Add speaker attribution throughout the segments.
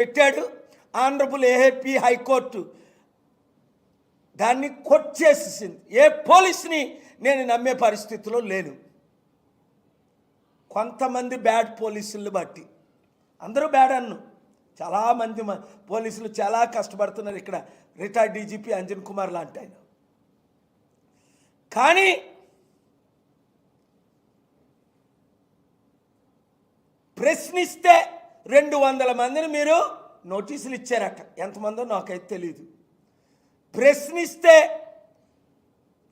Speaker 1: పెట్టాడు. Honourable AP high court దాన్ని కొట్టేసేసింది. ఏ పోలీస్ని నేను నమ్మే పరిస్థితిలో లేను. కొంతమంది బ్యాడ్ పోలీసులు బట్టి, అందరూ బ్యాడ్ అన్ను, చాలామంది పోలీసులు చాలా కష్టపడుతున్నారు. ఇక్కడ రిటైర్డ్ డీజీపీ అంజన్ కుమార్ లాంటి ఆయన. కానీ ప్రశ్నిస్తే 200 మందిని మీరు నోటీసులు ఇచ్చారట. ఎంతమందో నాకైతే తెలియదు. ప్రశ్నిస్తే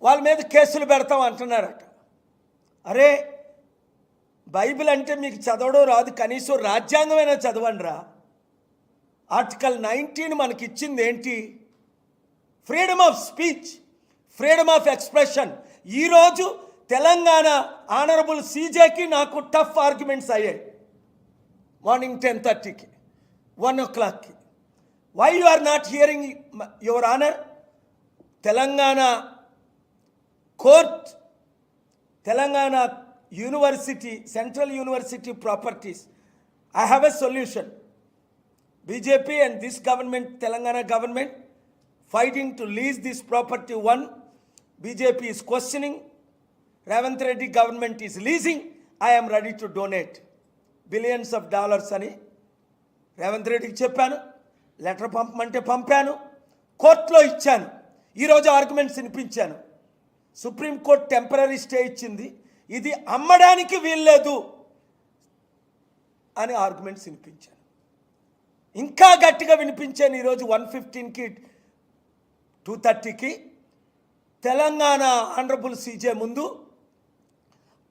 Speaker 1: వాళ్ళ మీద కేసులు పెడతాం అంటున్నారట. అరే, బైబిల్ అంటే మీకు చదవడం రాదు, కనీసం రాజ్యాంగమైనా చదవండి రా. ఆర్టికల్ 19 మనకి ఇచ్చింది ఏంటి? Freedom of speech, freedom of expression. ఈరోజు తెలంగాణ ఆనరబుల్ సీజేకి నాకు టఫ్ ఆర్గ్యుమెంట్స్ అయ్యాయి. మార్నింగ్ 10:30కి, 1 o'clockకి. Why you are not hearing your honour? Telangana court, Telangana university, central university properties. I have a solution. BJP and this government, Telangana government, fighting to lease this property. One, BJP is questioning. Ravant Reddy government is leasing. I am ready to donate billions of dollars అని రేవంత్ రెడ్డికి చెప్పాను. Letter పంపమంటే పంపాను, కోర్టులో ఇచ్చాను. ఈరోజు arguments వినిపించాను. Supreme court temporary stay ఇచ్చింది, ఇది అమ్మడానికి వీల్లేదు అని ఆర్గ్యుమెంట్స్ వినిపించాను. ఇంకా గట్టిగా వినిపించాను ఈరోజు 1:15కి, 2:30కి తెలంగాణ ఆనరబుల్ సీజే ముందు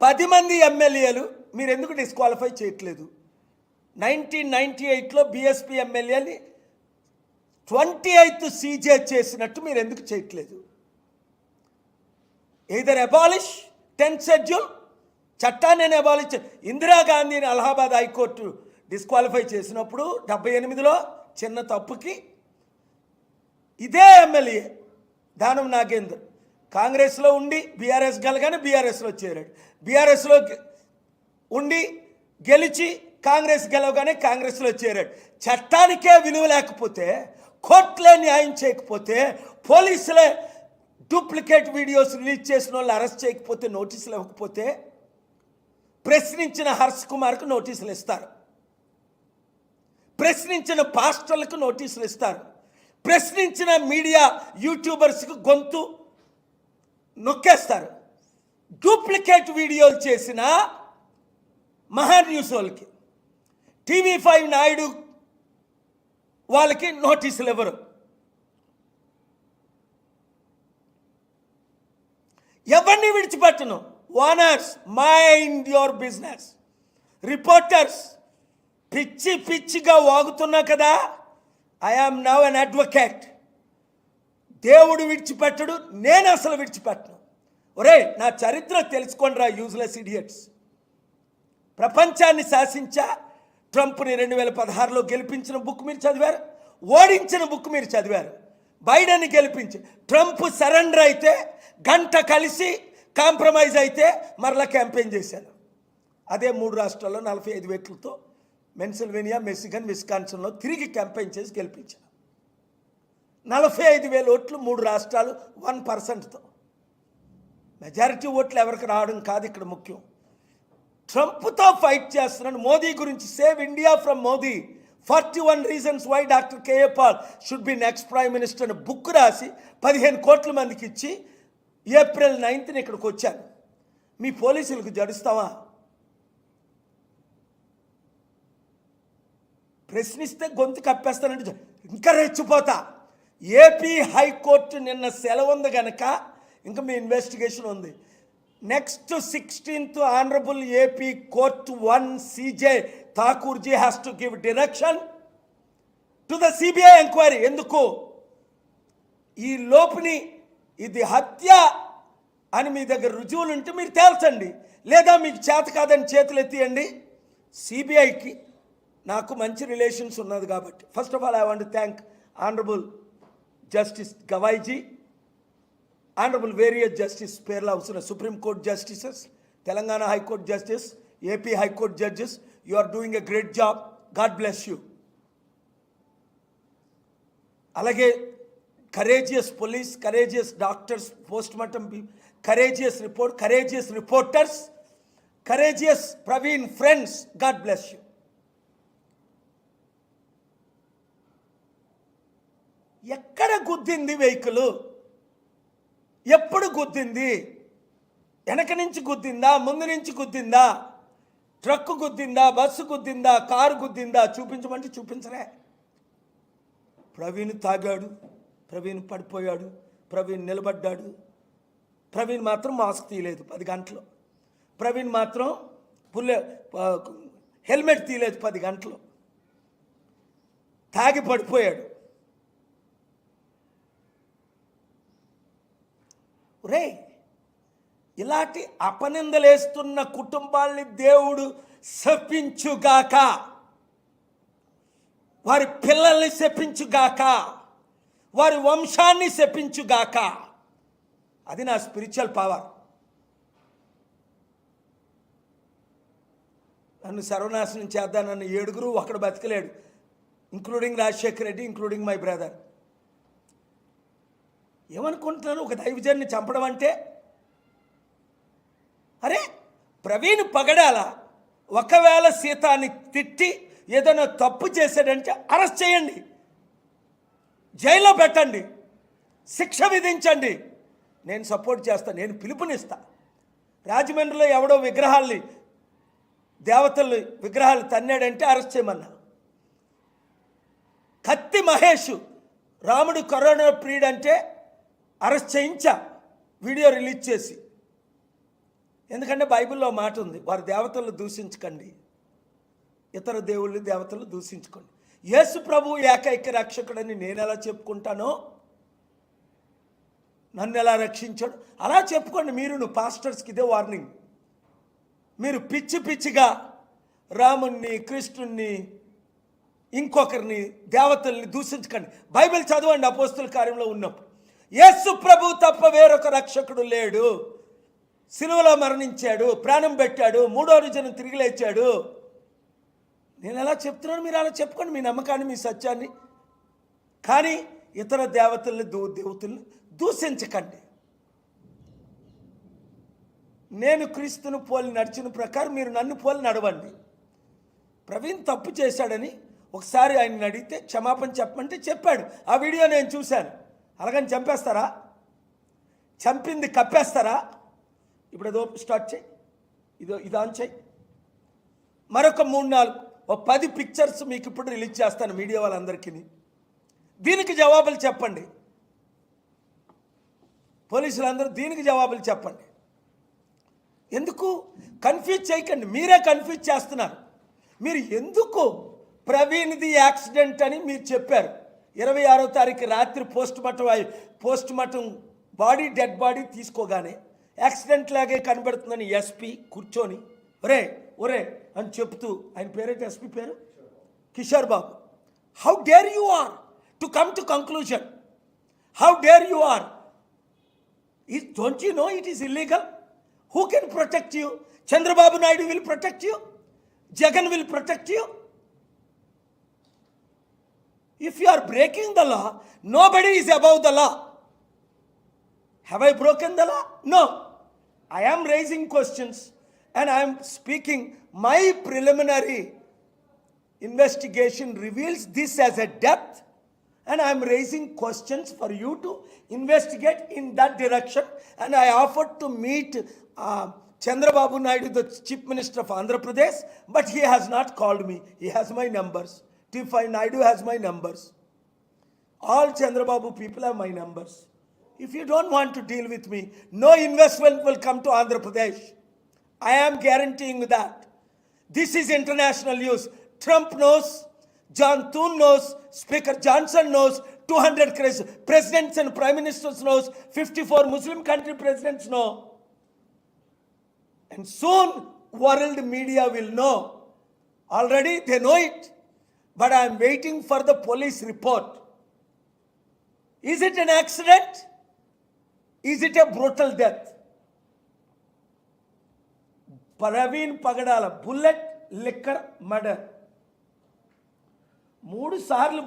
Speaker 1: 10 మంది ఎమ్మెల్యేలు మీరు ఎందుకు డిస్క్వాలిఫై చేయట్లేదు? 1998లో బీఎస్పీ ఎమ్మెల్యేని 28th సీజే చేసినట్టు మీరు ఎందుకు చేయట్లేదు? ఎయిదర్ అబాలిష్ 10th షెడ్యూల్, చట్టాన్ని అబాలిష్. ఇందిరాగాంధీని అలహాబాద్ హైకోర్టు డిస్క్వాలిఫై చేసినప్పుడు 78లో చిన్న తప్పుకి ఇదే ఎమ్మెల్యే దానం నాగేందర్ కాంగ్రెస్లో ఉండి బీఆర్ఎస్ గెలగానే బీఆర్ఎస్లో చేరాడు. బీఆర్ఎస్లో ఉండి గెలిచి కాంగ్రెస్ గెలవగానే కాంగ్రెస్లో చేరాడు. చట్టానికే విలువ లేకపోతే, కోర్టులే న్యాయం చేయకపోతే, పోలీసులే డూప్లికేట్ వీడియోస్ రిలీజ్ చేసిన వాళ్ళు అరెస్ట్ చేయకపోతే, నోటీసులు ఇవ్వకపోతే, ప్రశ్నించిన హర్ష్ కుమార్కు నోటీసులు ఇస్తారు, ప్రశ్నించిన పాస్టర్లకు నోటీసులు ఇస్తారు, ప్రశ్నించిన మీడియా యూట్యూబర్స్కి గొంతు నొక్కేస్తారు. డూప్లికేట్ వీడియోలు చేసిన మహా న్యూస్ వాళ్ళకి, TV5 నాయుడు వాళ్ళకి నోటీసులు ఇవ్వరు. ఎవరిని విడిచిపెట్టను. Owners mind your business. Reporters పిచ్చి పిచ్చిగా వాగుతున్నా కదా, I am now an advocate. దేవుడు విడిచిపెట్టడు, నేను అసలు విడిచిపెట్టను. ఒరే, నా చరిత్ర తెలుసుకోండి రా యూజ్లెస్ ఇడియట్స్. ప్రపంచాన్ని శాసించా ట్రంప్ని 2016లో గెలిపించిన బుక్ మీరు చదివారు, ఓడించిన బుక్ మీరు చదివారు. బైడెన్ని గెలిపించి ట్రంప్ సరెండర్ అయితే, గంట కలిసి కాంప్రమైజ్ అయితే మరలా క్యాంపెయిన్ చేశాను. అదే 3 రాష్ట్రాల్లో 45 ఓట్లతో పెన్సిల్వేనియా, మిచిగన్, విస్కాన్సిన్లో తిరిగి క్యాంపెయిన్ చేసి గెలిపించాను. 45,000 ఓట్లు 3 రాష్ట్రాలు 1%తో. మెజారిటీ ఓట్లు ఎవరికి రావడం కాదు ఇక్కడ ముఖ్యం. ట్రంప్తో ఫైట్ చేస్తున్నాడు. మోదీ గురించి save India from Modi, 41 reasons why doctor K A Paul should be next prime minister అని బుక్ రాసి 15 కోట్ల మందికి ఇచ్చి April 9th ఇక్కడికి వచ్చాను. మీ పోలీసులకు జడుస్తావా? ప్రశ్నిస్తే గొంతు కప్పేస్తానంటే ఇంకా రెచ్చిపోతా. ఏపీ హైకోర్టు నిన్న సెలవు ఉంది కనుక ఇంకా మీ ఇన్వెస్టిగేషన్ ఉంది. Next 16th honourable AP court 1 CJ Thakurji has to give direction to the CBI enquiry. ఎందుకు? ఈ లోపుని ఇది హత్య అని మీ దగ్గర రుజువులు ఉంటే మీరు తేల్చండి, లేదా మీకు చేత కాదని చేతులు ఎత్తియండి. CBIకి నాకు మంచి రిలేషన్స్ ఉన్నది కాబట్టి. First of all I want to thank honourable justice Gavaiji, honourable various justice పేర్ల అవసరం, supreme court justices, Telangana high court justice, AP high court judges. You are doing a great job. God bless you. అలాగే courageous police, courageous doctors, post mortem, courageous reporters, courageous Praveen friends, God bless you. ఎక్కడ గుద్దింది vehicle? ఎప్పుడు గుద్దింది? వెనక నుంచి గుద్దిందా, ముందు నుంచి గుద్దిందా, truck గుద్దిందా, bus గుద్దిందా, car గుద్దిందా? చూపించమంటే చూపించలే. ప్రవీణ్ తాగాడు, ప్రవీణ్ పడిపోయాడు, ప్రవీణ్ నిలబడ్డాడు. ప్రవీణ్ మాత్రం మాస్క్ తీయలేదు 10 గంటలు. ప్రవీణ్ మాత్రం హెల్మెట్ తీయలేదు 10 గంటలు. తాగి పడిపోయాడు. రే, ఇలాంటి అపనిందలేస్తున్న కుటుంబాల్ని దేవుడు శపించుగాక, వారి పిల్లల్ని శపించుగాక, వారి వంశాన్ని శపించుగాక. అది నా స్పిరిచువల్ పవర్. నన్ను సర్వనాశనం చేద్దానన్న 7 ఒకడు బతికలేడు, including Rajasekhar Reddy, including my brother. ఏమనుకుంటున్నాను? ఒక దైవజన్ని చంపడం అంటే? అరే, ప్రవీణ్ పగడాల ఒకవేళ సీతాని తిట్టి ఏదైనా తప్పు చేశాడంటే అరెస్ట్ చేయండి, జైల్లో పెట్టండి, శిక్ష విధించండి. నేను సపోర్ట్ చేస్తాను, నేను పిలుపునిస్తా. రాజమండ్రిలో ఎవడో దేవతలు విగ్రహాలు తన్నాడంటే అరెస్ట్ చేయమన్నా. కత్తి మహేష్ రాముడు కరోనా ప్రియుడు అంటే అరెస్ట్ చేయించా, వీడియో రిలీజ్ చేసి. ఎందుకంటే బైబిల్లో మాట ఉంది, వారి దేవతలు దూషించకండి, ఇతర దేవుళ్ళు దేవతలు దూషించుకోండి. యేసు ప్రభు ఏకైక రక్షకుడని నేను ఎలా చెప్పుకుంటానో, నన్ను ఎలా రక్షించాడు అలా చెప్పుకోండి. మీరు పాస్టర్స్కి ఇదే వార్నింగ్. మీరు పిచ్చిగా రాముణ్ణి, కృష్ణుణ్ణి, ఇంకొకరిని, దేవతల్ని దూషించకండి. బైబిల్ చదవండి. అపోస్తుల కార్యంలో ఉన్నప్పుడు యేసు ప్రభు తప్ప వేరొక రక్షకుడు లేడు. సిలువలో మరణించాడు, ప్రాణం పెట్టాడు, 3వ రోజున తిరిగి లేచాడు. నేను ఎలా చెప్తున్నాను, మీరు అలా చెప్పుకోండి, మీ నమ్మకాన్ని, మీ సత్యాన్ని. కానీ ఇతర దేవతల్ని దూషించకండి. నేను క్రీస్తును పోలి నడిచిన ప్రకారం మీరు నన్ను పోలి నడవండి. ప్రవీణ్ తప్పు చేశాడని ఒకసారి ఆయన అడిగితే క్షమాపణ చెప్పమంటే చెప్పాడు. ఆ వీడియో నేను చూశాను. అలాగని చంపేస్తారా? చంపింది కప్పేస్తారా? ఇప్పుడు అదో స్టార్ట్ చేయి, ఇది ఆన్ చేయి. మరొక 3-4 10 పిక్చర్స్ మీకు ఇప్పుడు రిలీజ్ చేస్తాను మీడియా వాళ్ళందరికీ. దీనికి జవాబులు చెప్పండి. పోలీసులందరూ దీనికి జవాబులు చెప్పండి. ఎందుకు కన్ఫ్యూజ్ చేయకండి, మీరే కన్ఫ్యూజ్ చేస్తున్నారు. మీరు ఎందుకు ప్రవీణ్ది యాక్సిడెంట్ అని మీరు చెప్పారు. 26వ తారీఖు రాత్రి పోస్ట్ మార్టం డెడ్ బాడీ తీసుకోగానే యాక్సిడెంట్ లాగే కనబడుతుందని ఎస్పీ కూర్చొని ఒరే అని చెప్తూ, ఆయన పేరేంటి, ఎస్పీ పేరు Kishore Babu, how dare you are to come to conclusion, how dare you are, don't you know it is illegal? Who can protect you? Chandrababu Naidu will protect you. Jagan will protect you. If you are breaking the law, nobody is above the law. Have I broken the law? No. I am raising questions and I am speaking. My preliminary investigation reveals this as a death, and I am raising questions for you to investigate in that direction. And I offered to meet Chandrababu Naidu, the Chief Minister of Andhra Pradesh, but he has not called me. He has my numbers. T5 Naidu has my numbers. All Chandrababu people have my numbers. If you don't want to deal with me, no investment will come to Andhra Pradesh. I am guaranteeing that. This is international news. Trump knows, John Thune knows, Speaker Johnson knows, 200 presidents and prime ministers knows, 54 Muslim country presidents know. And soon world media will know. Already they know it. But I am waiting for the police report. Is it an accident? Is it a brutal death? Praveen Pagadala, bullet, liquor, murder. 3 సార్లు